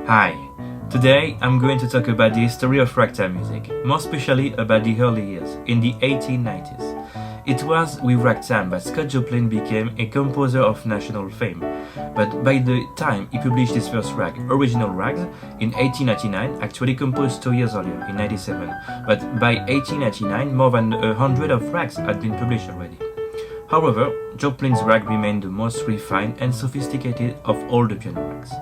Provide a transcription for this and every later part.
Hi, today I'm going to talk about the history of ragtime music, more especially about the early years, in the 1890s. It was with ragtime that Scott Joplin became a composer of national fame, but by the time he published his first rag, Original Rags, in 1899, actually composed 2 years earlier, in 1997, but by 1899 more than 100 of rags had been published already. However, Joplin's rag remained the most refined and sophisticated of all the piano rags.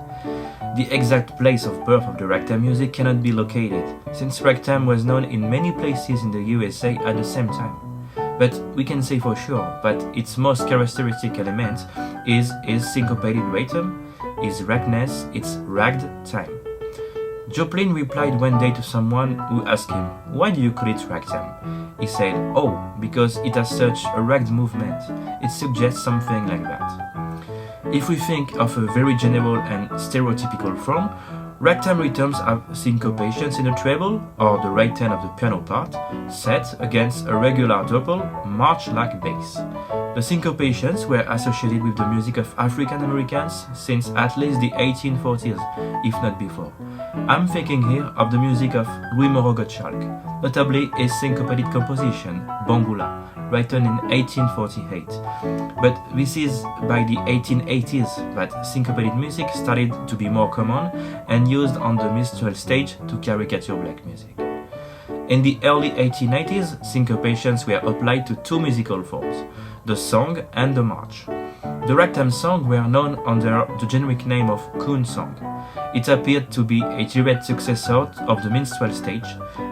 The exact place of birth of the ragtime music cannot be located, since ragtime was known in many places in the USA at the same time. But we can say for sure that its most characteristic element is its syncopated rhythm, its ragness, its ragged time. Joplin replied one day to someone who asked him, "Why do you call it ragtime?" He said, "Oh, because it has such a ragged movement. It suggests something like that." If we think of a very general and stereotypical form, ragtime rhythms have syncopations in the treble, or the right hand of the piano part, set against a regular double, march-like bass. The syncopations were associated with the music of African Americans since at least the 1840s, if not before. I'm thinking here of the music of Louis Moreau Gottschalk, notably a syncopated composition, Bangula, written in 1848. But this is by the 1880s that syncopated music started to be more common and used on the minstrel stage to caricature black music. In the early 1890s, syncopations were applied to two musical forms, the song and the march. The ragtime songs were known under the generic name of coon song. It appeared to be a direct successor of the minstrel stage,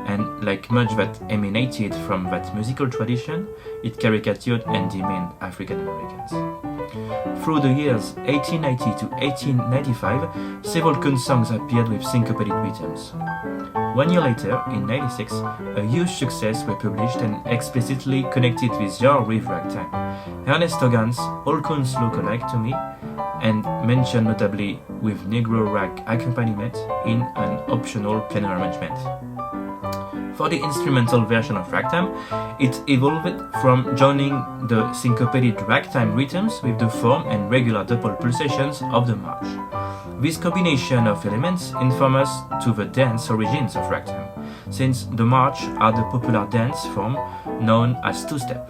and like much that emanated from that musical tradition, it caricatured and demeaned African Americans. Through the years 1890 to 1895, several coon songs appeared with syncopated rhythms. 1 year later, in 96, a huge success were published and explicitly connected with your with ragtime. Ernest Hogan's All Coons Look Alike to Me, and mentioned notably with Negro rag accompaniment in an optional piano arrangement. For the instrumental version of ragtime, it evolved from joining the syncopated ragtime rhythms with the form and regular double pulsations of the march. This combination of elements informs us to the dance origins of ragtime, since the march are the popular dance form known as two-step.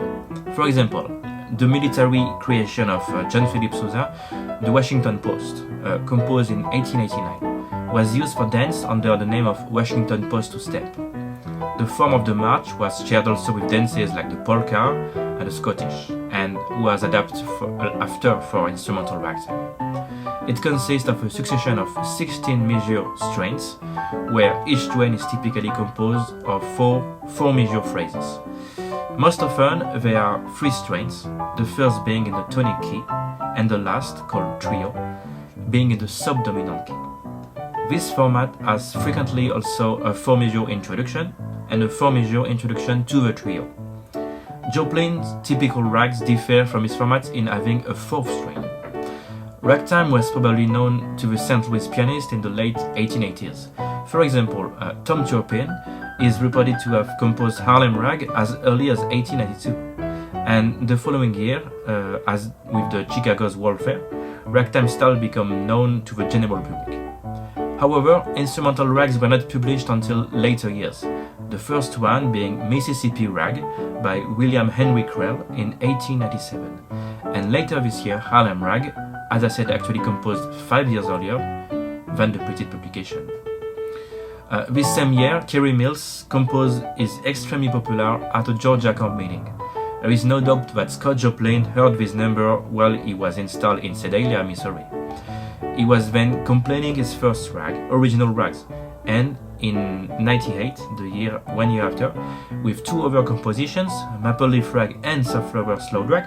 For example, the military creation of John Philip Sousa, the Washington Post, composed in 1889, was used for dance under the name of Washington Post two-step. The form of the march was shared also with dances like the polka and the Scottish, and was adapted after for instrumental ragtime. It consists of a succession of 16 major strains, where each strain is typically composed of four major phrases. Most often, there are 3 strains, the first being in the tonic key, and the last, called trio, being in the subdominant key. This format has frequently also a 4 major introduction, and a 4 major introduction to the trio. Joplin's typical rags differ from his format in having a 4th strain. Ragtime was probably known to the St. Louis pianist in the late 1880s. For example, Tom Turpin is reported to have composed Harlem Rag as early as 1892, and the following year, as with the Chicago's Warfare, ragtime style became known to the general public. However, instrumental rags were not published until later years, the first one being Mississippi Rag by William Henry Creel in 1897, and later this year Harlem Rag, as I said, actually composed 5 years earlier than the Petit publication. This same year, Kerry Mills composed his extremely popular at a Georgia camp meeting. There is no doubt that Scott Joplin heard this number while he was installed in Sedalia, Missouri. He was then completing his first rag, Original Rags, and in 98, 1 year after, with 2 other compositions, Maple Leaf Rag and Softflower Slow Drag,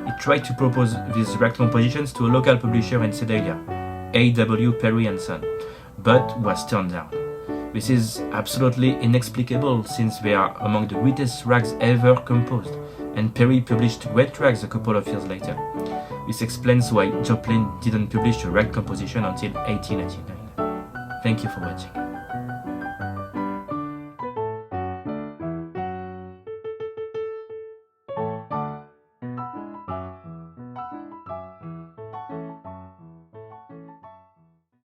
he tried to propose these rag compositions to a local publisher in Sedalia, A.W. Perry & Son, but was turned down. This is absolutely inexplicable since they are among the greatest rags ever composed, and Perry published great rags a couple of years later. This explains why Joplin didn't publish a rag composition until 1899. Thank you for watching.